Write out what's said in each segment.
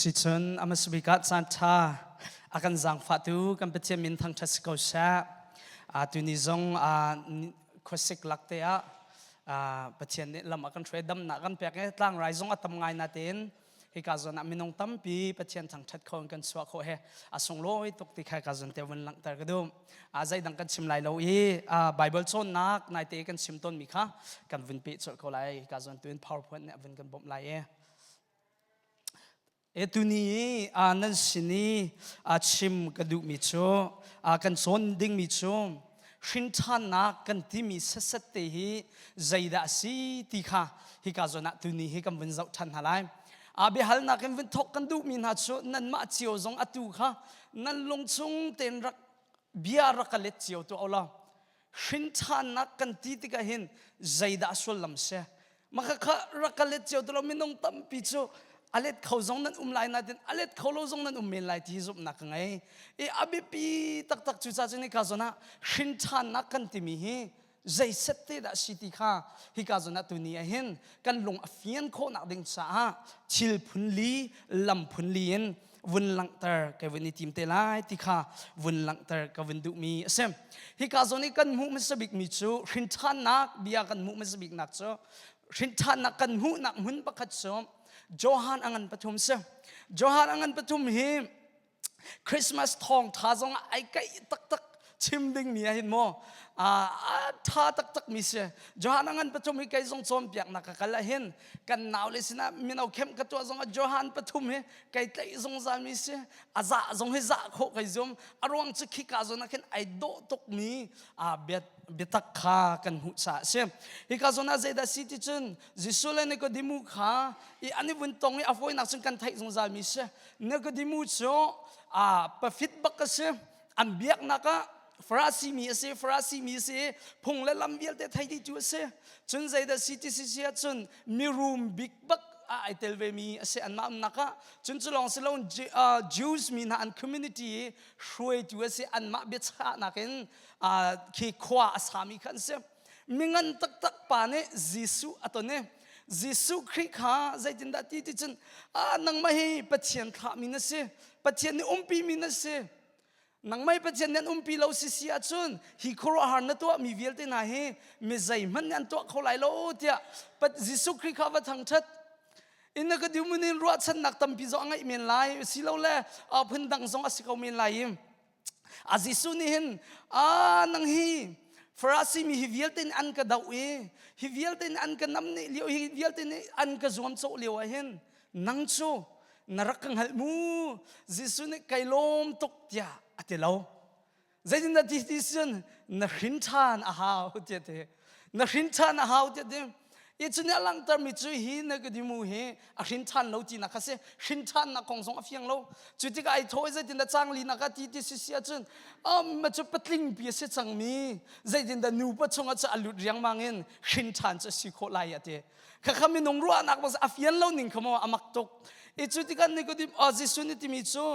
สิชนอามาสบิกัดสันทาอากันจังฟาตูกันเปที่มินทางทัศกาชาตุนิจงโคสิกลักเตะเปที่นี่ลำอากันช่วยดำนักกันเปียกให้ตั้งไรจงอัตมไงนาเต็นฮิกาจนมินงตั้มปีเปที่ทางทัศเขากันสวะโคเฮสงโลยตกติใครกาจนเทวันหลังแต่กระดุมใจดังกันชิมไลโลอีไบเบิลโซนนักนายเตกันชิมต้นมิค่ะกันวินปีจดเขาไลกาจนตัว PowerPoint เนี่ยวินกันบ่มไลตุนี้นั่นสินีชิมกระดูกมิจูกันสนดิ่งมิจูชินท่านนักกันที่มีเสตที่ใจดาสีที่ข้าฮิกาจนะตุนี้ฮิกันวินเจ้าท่านอะไรเบฮัลนักกันวินทกกันดูมินฮัจูนั่นมาเจียวจงอตุข้านั่นลงชงเต็นรักเบียรักเล็ดเจียวตัวเอาละชินท่านนักกันที่ที่กันเห็นใจดาสุลลำเสมาข้ารักเล็ดเจียวตัวเราไม่ต้องตั้มปิจูอเล็ดเขาจงนั้นไลน์นั่นอเล็ดเขาโลจงนั้นเมลไลที่จุบนักไงอบิปีตักจุดจ้านี่กาจนะชินชานักกันที่มีใจเสตดาสิติข้าฮิกาจนะตัวนี้เห็นกันลงอฟิยนโคนักดิ่งสาชิลพุนลีลำพุนลีนวันหลังเตอร์กับวันนี้ทีมเตลัยที่ข้าวันหลังเตอร์กับวันดุมีเซมฮิกาจนี่กันมุมสบิกมิจูชินชานักเบียกันมุมสบิกนักโซชินชานักกันมุนักมุนประคัดโซโจฮันอังันปฐุมเสโจฮันอังันปฐุมฮิคริสต์มาสทองท่าจงไอ้ไก่ตักชิมดิ่งมีเห็นมั้ยท่าตักมีเสโจฮันอังันปฐุมฮิไก่จงจอมเปียกนักกะละเห็นกันหนาวเลยสินะมีนเอาเข้มกระตัวจงโจฮันปฐุมฮิไก่ไก่จงจามีเสอาจ่าจงให้จ่าโคไก่จงอารมณ์จะขี้กาจงนักเห็นไอ้โดตกมีเบียตักขากันหุ่นสาเช่ฮิกาโซนาเจดาสิติจุนจิสุเลนก็ดิมูขาอันนี้วันตรงนี้อฟอยนักซึ่งกันไทยสงสารมิเช่เนก็ดิมูโซปะฟิตบักเช่อันเบียกนักฟราซีมีเช่พงและลำเบียลแต่ไทยที่จูเช่จุนเจดาสิติสิเช่จุนมีรูมบิ๊กบักไอเทลเวมีเช่อันมานักจุนจุลองสิลองJews มีนะอัน community ช่วยจูเช่อันมาเบียชานักเห็นขี้ขวาสามีขันเสียมิงันตักป่าเนี่ยยิสุอัตเนี่ยยิสุคริข้าใจจินดาที่ที่จนนังไม่ให้ปัจเจียนข้ามีนะเสียปัจเจียนนี่ปีมีนะเสียนังไม่ปัจเจียนเนี่ยปีเราสิเสียจนฮิโครหารนั่นตัวมีเวลที่ไหนไม่ใจมันนั่นตัวเขาไหลโลเดียปัจยิสุคริข้าว่าทางชัดอินนักดิวมันนี่รัวฉันนักตั้มพิจารณาเมียนไลสิเราเล่พันดังสองอาศิเขาเมียนไลอาจิสุนี่เห็นนังฮีฟราซีมีฮิวิลตินอันกระดาวฮิวิลตินอันกระนำนี่เลี้ยวฮิวิลตินอันกระจวมโซเลี้ยวเห็นนังโซนรักกังหัลมูจิสุนี่ไกลมตกเดียอัติเลาใจจินดาที่ที่สุนนรินชานอาหาวเจเตนรินชานอาหาวเจเตจุนี่ลังตามิจูฮีนักดิมูฮีชินชันโลจีนักเสชินชันนักคงส่งอฟิยังโลจุดที่ไอ้ทอยใจจินดาจังลีนักที่ที่เสียจุนมันจะปัดลิงปีเสียจังมีใจจินดานูปัดชงจะอลุดเรียงมังเงินชินชันจะสิโคไลอะเตะข้าขมินงรัวนักว่าอฟิยังโลนิ่งขโมอามักตกจุดที่กันนี่ก็ดิจิสุนิติมิจู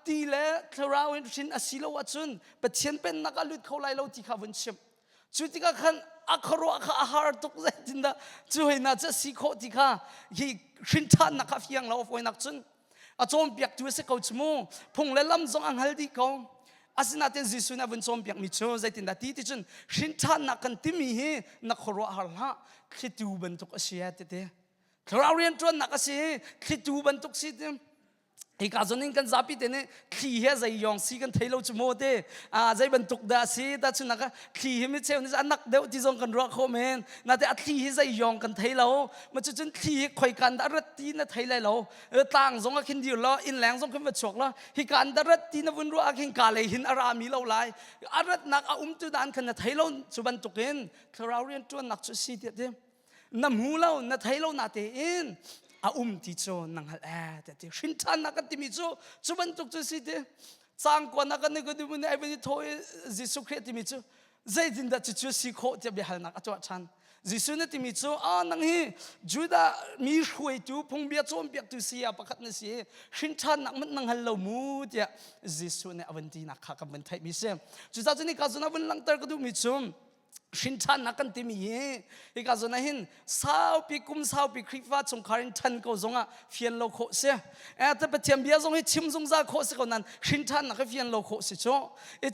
ตีเล่คลาวน์ชินอสิโลวัจุนปัดเชียนเป็นนักอลุดเขาไลโลที่ข้าวันชิมจุดที่กันอัครวะข้าอาหารตกใจจินดาช่วยน่าจะสิโคติข้าฮีชินชันนักฟิยังเราฟอยนักจุนจอมเปียกตัวเสกเขาจมูกพงและลำจงอังฮัลดีเขาอาศัยนัดจิสุนับจอมเปียกมิโชใจจินดาที่ที่จุนชินชันนักกันที่มีนักขรวะฮาร์ละคิดดูบรรทุกอาศัยเตเตเราเรียนจนนักอาศัยคิดดูบรรทุกสิเตอีกอาจจะนิ่งกันจับปีเตเนี่ยขี้เหี้ยใจยองสีกันเทโลจมูกเตใจบรรทุกดาสีแต่ชุนนักขี้เหี้ยไม่เชื่อนี่จะนักเดียวที่จงกันรักเขาเมนน่าจะขี้เหี้ยใจยองกันเทโลมันจะจนขี้คอยกันดารัตตีน่ะเทโลเราต่างจงกันเดียวละอินแรงจงกันมาฉกละฮิการดารัตตีน่ะวันรัวกินกาเลยหินอารามีเราไล่อารัตนักตุดานกันน่ะเทโลจุบรรทุกเองเราเรียนจนนักจุดสีเดียน้ำหูเราน่ะเทโลน่ะเตอินที่โจนังฮัลแต่ที่ชินชันนักที่มีโจจุบันตุกจุสิเดจางกว่านักนี่ก็ดูมันไอ้เป็นทอยจิสุคริสที่มีโจใจจินดาจุสิโคจะเบียฮัลนักตัวฉันจิสุนี่ที่มีโจนังฮีจูดามีช่วยตูพงเบียโจมเบียตุเสียประคัตนี่สิชินชันนักมันนังฮัลโลมูเดียจิสุนี่อวันที่นักข้ากับมันไทยมีเสียจุดนี้ก็จุดนั้นวันหลังเตอร์ก็ดูมีโจ ชินทันนักกันติมีอีกาจนหินสาวปีกุมสาวปีคริฟ้าจงคารินทันก็จงอ่ะเฟียนโลโคเสียแต่ประเทศเบียจงให้ชิมจงซาโคเสียคนนั้นชินทันนักเฟียนโลโคเสียจ้ะ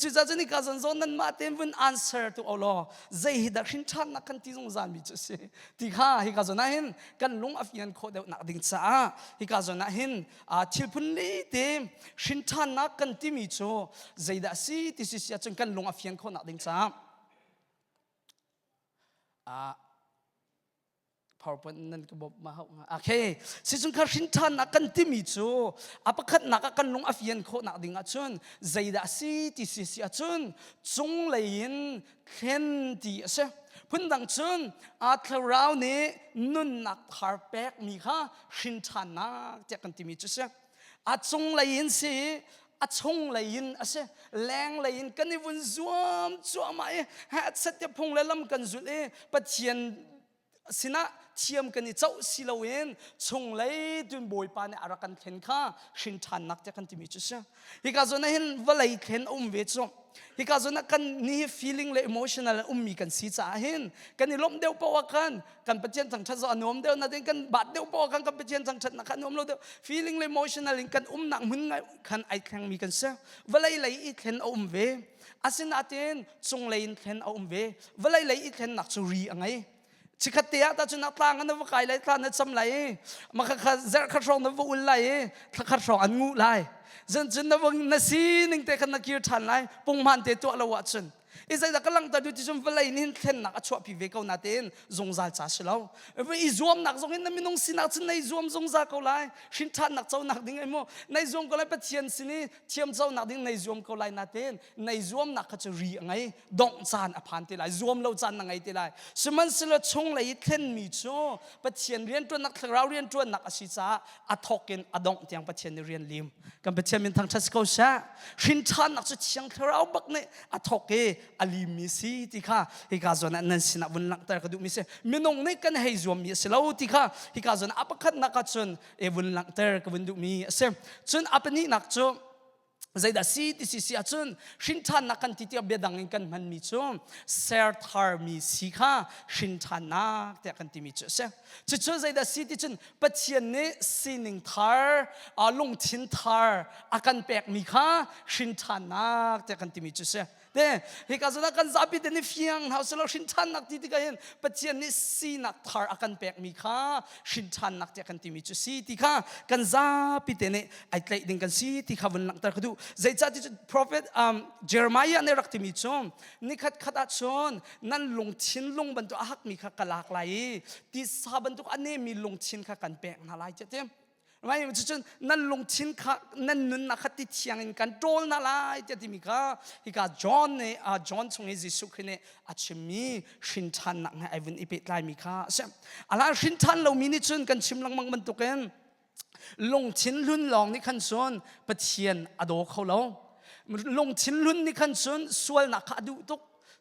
จุดจ้าจนี่กาจนจงนั้นมาเต็มวัน answer ตัวอัลลอฮ์ใจฮิดักชินทันนักกันที่จงจานมิจุเสียที่ข้าอีกาจนหินกันลงอเฟียนโคเดียวนักดิ่งจ้าอีกาจนหินทิลพุนลีเต็มชินทันนักกันที่มิจุใจดักสิที่สิเสียจงกันลงอเฟียนโคนักดิ่งจ้าPowerPoint นั่นก็บอกมาโอเคสิจุนข้าชินทันนักกันที่มีจูประคัดนักกันลงอเฟียนโคนักดิ่งจุนใจดักสิที่สิเสียจุนจงเลยนเข็นที่เสียพุ่นดังจุนทาราวนี้นุ่นนักทาร์เปกมีข้าชินทันนักจะกันที่มีจูเสียจงเลยนสิชงเลยยินเสียแรงเลยยินกันในวันจัวมาฮัดสัตยพงและลำกันจุดปัจเจียนสินะเทียมกันนี่เจ้าสิลาเวนชงเลยดุนบอยปานอารักันเข็นข้าชินทันนักจะกันที่มีจุดเสียฮิกาโซนเห็นว่าเลยเข็นเวทจงฮิกาโซนกันนี่ feeling และ emotional มีกันสีจ่าเห็นกันนี่ล้มเดียวปะวะกันปัจเจียนสังชัดสอนนมเดียวนั่นเองกันบาดเดียวปะวะกันปัจเจียนสังชัดนักนมเราเดียว feeling และ emotional กันหนักมึงไงกันไอ้แข็งมีกันเสียว่าเลยเข็นเวอาศินอาเทนจงเลยเข็นเวว่าเลยเข็นนักจุรีอะไรชิคตี้แต่จุนักต่างกันนะว่าใครเลยท่านนั่นสำไรมาข้าเจอข้าชงนั่นว่าอุ่นไรข้าชงอันงูไรจนนั่นว่านั่นสิหนึ่งแต่ขันนักกีฬาทันไรปุ่งมันเตะตัวเราวัดจนอีใจแต่กำลังตัดดูที่ชมว่าไรนี่เห็นนักชอบพิเวกเอาหน้าเต้นจงใจจ้าสิเราอีจวมนักจงเห็นนั่นมีน้องสินักจนในจวมจงใจเขาไรชินทันนักเจ้านักดิ้งไอ้โมในจวมก็เลยเป็นเทียนสินี่เทียมเจ้านักดิ้งในจวมเขาไรหน้าเต้นในจวมนักเขาจะรีไงดองจานอภันติไรจวมเราจานไงติไรสมันสิเราชงเลยเข็นมีโจเป็นเทียนเรียนตัวนักเราเรียนตัวนักอาชีพอัดทอกกันอัดดองเตียงเป็นเทียนเรียนลิมกันเป็นเทียนเป็นทางชัดเขาใช่ชินทันนักจะเชียงเราบักเนี่ยอัดทอกเกอลิมิสิที่ข้าฮิกาจวนนั่นสินะวันหลังแต่ก็ดูมิเสมินงนี่กันให้จวมมิเสแล้วที่ข้าฮิกาจวนอัปคัดนักจวนวันหลังแต่ก็วันดูมิเสจนอัปนี้นักจวนใจดัสิที่สิอาจวนชินทันนักกันที่เบียดังกันมันมิจวมเซอร์ทาร์มิสิข้าชินทันนักแต่กันที่มิจวมเสจนใจดัสิที่จนปัจเจียนนี้สินิงทาร์ลงทินทาร์อากันแปกมิข้าชินทันนักแต่กันที่มิจวมเสเด้ฮิกาจุนักกันจับปีเดนิฟียงเฮาสโลชินทันนักที่กันเห็นปัจเจียนนี้สีนักทาร์อากันแปกมีข้าชินทันนักที่กันที่มีจุสีที่ข้ากันจับปีเดนิไอเตยดึงกันสีที่ข้าวันนักตาคือดูใจจัดที่ prophet เจอร์มายาเนี่ยรักที่มีชมนี่ขัดชนนั่นลงชินลงบรรทุกหักมีข้ากลากไหลที่สาบรรทุกอันนี้มีลงชินข้ากันแปกน่าไรเจ้าไม่จนนั่นลงชินข้านั่นนุ่นนักติดเชียงกันโดนอะไรจะที่มีข้าฮิกาจอห์นเนี่ยจอห์นทรงเอซิสุขึ้นเนี่ยอาจจะมีชินทันนักไอ้วันอีเปตไลมีข้าใช่อะไรชินทันเรามีนี่จนกันชิมลังมังบรรทุกกันลงชินลุ่นลองนี่ขันส่วนปะเทียนอโดเขาเราลงชินลุ่นนี่ขันส่วนส่วนนักดูตุก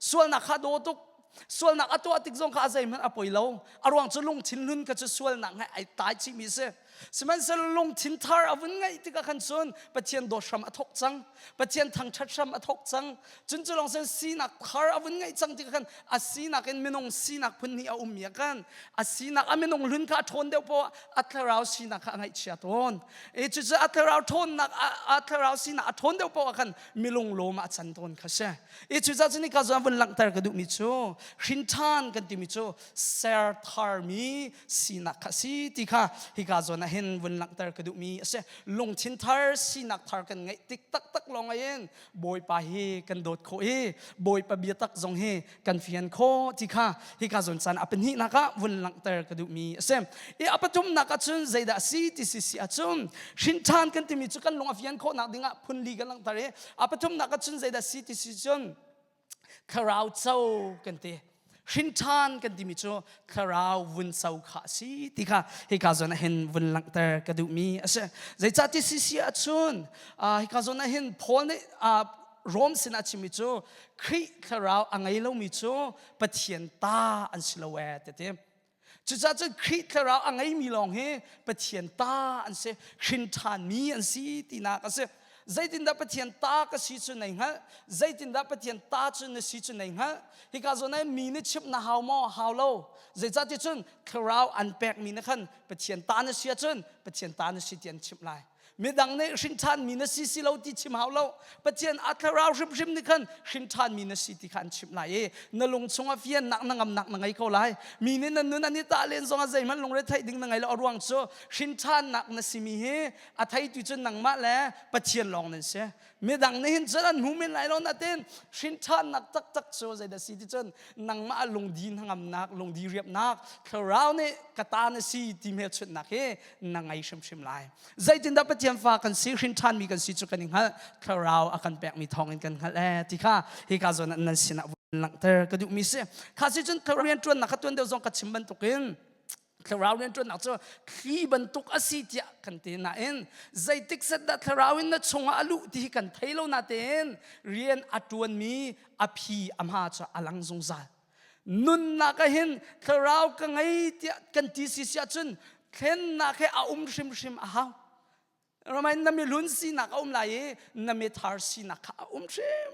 ส่วนนักดูตุกส่วนนักตัวติดจงข้าใจมันอภัยเราอารวงจะลงชินลุ่นก็จะส่วนนักให้ไอ้ตายชิมิเสสมัยสลงทินทาร์อวันไงที่ก็ขันส่วนปัจเจียนโดชามอทกจังปัจเจียนทางชัดชามอทกจังจนจะลองเส้นสีนักทาร์อวันไงจังที่ก็ขันอาสีนักเอ็นไม่นงสีนักพันนี้เอาเมียกันอาสีนักไม่นงลุ้นข้าทนเดียวพออัตราวสีนักข้าไงเชียทนจุดจะอัตราวทนนักอัตราวสีนักทนเดียวพอกันไม่ลงโลมาจันทนข้าเช่จุดจะนี่ก็จะวันหลังแต่ก็ดูมิโชชินทานกันที่มิโชเซอร์ทาร์มีสีนักข้าสีที่ข้าฮิกาจวนเห็นวันหลังแต่ก็ดูมีเสลงชินทาร์สีนักทาร์กันไงติ๊กตักลงไงเองบอยปะเฮกันโดดโคบอยปะเบียตักจงเฮกันเฟียนโคที่ข้าฮิกาจวนสันอเป็นหินักวันหลังแต่ก็ดูมีเสอปัจจุบันนักจุนใจดัสิที่สิอาจุนชินทานกันที่มีจุกันลงเฟียนโคนักดิ่งพุนลีกันหลังแต่ปัจจุบันนักจุนใจดัสิที่สิจุนคาราวเจ้ากันที่ชินทานกันที่มิโชคาราววุนเสาขาสีที่ข้าฮิกาจวนเห็นวุนหลังแต่ก็ดูมีเสใจจัดที่สิอาจุนฮิกาจวนเห็นพอลเนี่ยโรมสินาชิมิโชคริคาราวอังไงเรามิโชปะเทียนตาอันสลาเวตเต็มจุดจะคริคาราวอังไงมีลองเฮปะเทียนตาอันเสชินทานมีอันสีที่นักเส zaitin da pathian ta ka si chu nei nga zaitin da pathian ta chu na si chu nei nga hi ka zo na mi ni chip na how mo how lo zai cha ti chun kharau unpack mi na khan pathian ta na sia chun pathian ta na si tian chip lai mi dang ne shin than mi na si lo ti chim how lo pathian atharau rim ni khan shin than mi na si ti khan chip lai e na lung chunga fian nak na ngam nak na ngai ko lai mi ne na nu na ni ta len zonga zai man lung re thai ding na ngai lo ruang cho shin than nak na si mi he a thai tu chun nang ma le pathian long nen se mi dang ne hin charan hu min lai lo na ten shin than nak tak tak so zai da si ti chun nang ma lung din hangam nak lung di riap nak kharau ne kata na si ti me chut nak he na ngai shim lai zai tin da pathian fa kan si shin than mi kan si chu kan ing ha kharau akan pek mi thong in kan ha le ti kha hi ka zo nan sina lang ter ka du mi se kha si chun kharau tuan nak tuan de zong ka chim ban tukin kharau nen tuan nak cho khi ban tuk asi tia kan te na en zai tik set da kharau in na chunga alu ti kan thailo na ten rian atuan mi aphi amha cha alang zong za nun na ka hin kharau ka ngai tia kan ti si sia chun khen na khe a shim a ha Ramai na mi lun si nak lai na mi thar si nak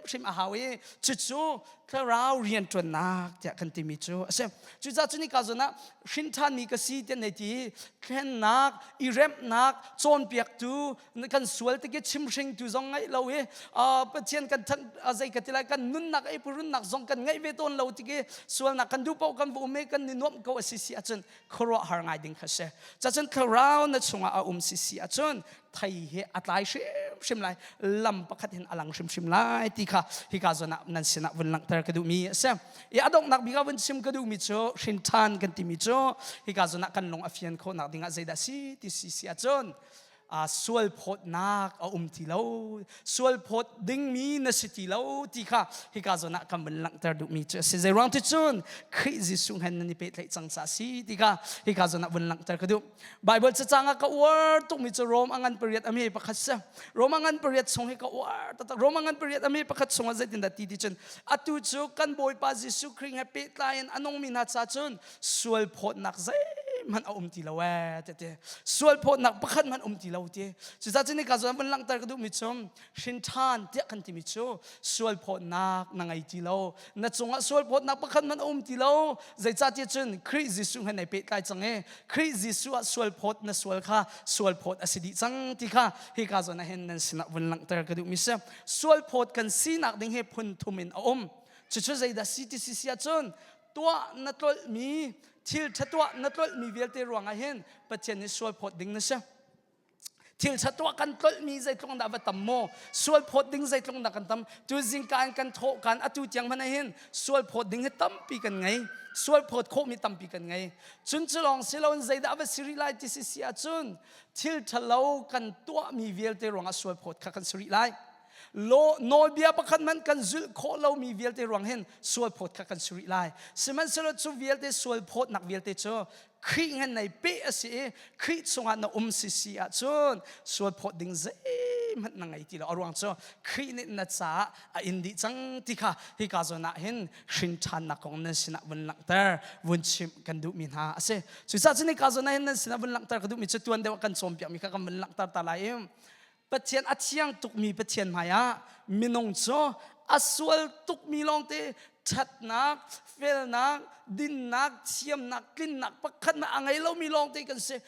shim a hawe chuchu kharau rian tuan nak tia kan ti mi chu asem chu za chu ni ka zo na shin than mi ka si te nei ti khen nak I rem nak chon piak tu kan sual te ke chim shing tu zong ngai lo e a pathian kan thang azai ka tilai kan nun nak e purun nak zong kan ngai ve ton lo ti ke sual nak kan du pau kan bu me kan ni nom ko si achun khoro har ngai ding khase cha chun kharau na chunga a si achun thai he atlai shim lai lam pakhat hin alang shim lai ti kha hi ka zo na nan sina vun lang tar ka du mi se ya adok nak biga vun sim ka du mi cho shin than kan ti mi cho hi ka zo na kan long afian kho nak dinga zaida si ti si achon sual phot nak ti lo sual phot ding mi na city lo ti kha hi ka zo na kam lang tar du mi cho se zai rang ti chun khri sung han ni pe tlai chang sa si ti kha hi ka zo na bun lang tar ka du bible cha changa ka word tuk mi cho rom angan period ami pakhat sa rom angan period song hi ka word ta rom angan period ami pakhat song a zaitin da ti ti chun atu chu kan boy pa jisu khring ha pe tlai anong mi na cha chun sual phot nak zai man ti lo te sual phot nak pakhat man ti lo te chu za chini ka zo ban lang tar ka du mi chom shin than te kan ti mi chu sual phot nak na ngai ti lo na chunga sual phot nak pakhat man ti lo zai cha ti chun khri jisu han nei pe kai change khri jisu a sual phot na sual kha sual phot asidi chang ti kha hi ka zo na hen nan sina ban lang tar ka du mi se sual phot kan si nak ding he phun thumin chu chu zai da si ti si sia chun tua na tol mi thil thatwa na tol mi velte ruanga hen pathian ni sual phot ding na sa thil thatwa kan tol mi zai tlong da batam mo sual phot ding zai tlong da kan tam tu jing kan tho kan atu tiang man hen sual phot ding he tam pi kan ngai sual phot kho mi tam pi kan ngai chun chulong silon zai da ba siri lai ti si sia chun thil thalo kan tua mi velte ruanga sual phot kha kan siri lai lo no bia pakhat man kan zul kho lo mi velte ruang hen sual phot kha kan suri lai siman selo chu velte sual phot nak velte cho khri ngan nei pe ase khri chunga na si a chun sual phot ding zai man na ngai ti lo arwang cho khri ne na cha a indi chang ti kha hi ka zo na hen shin than na kong na sina bun lang tar bun chim kan du min ha ase chu sa chini ka zo na hen na sina bun lang tar ka du mi chu tuan de kan som pya mi kha kan bun lang tar ta lai pathian achiang tuk mi pathian maya minong cho aswal tuk mi long te that nak fel nak din nak chiam nak kin nak pakhat ma angai lo mi long te kan se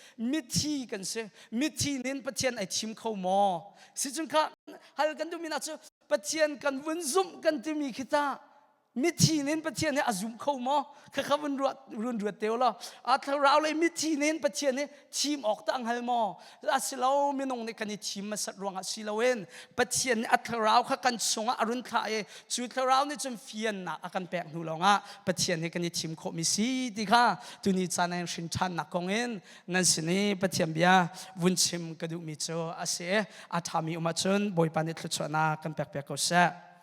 mithi nin pathian ai thim kho mo si chung kha hal kan du mi na cho pathian kan vun zum kan ti mi khita mithi nin pathian ne azum kho mo kha khavun run ruat teo lo a tharau le mithi nin pathian ne thim ok ta anghal mo asilo minong ne kan ni thim ma sat ronga silowen pathian ne atharau kha kan chunga arun kha e chu tharau ne chum fian na akan pek nu longa pathian ne kan ni thim kho mi si ti kha tu ni chanai shin than na kongen nan sini pathian bia vun chim ka du mi cho ase athami uma chun boy pan ne thlu chona kan pek ko sa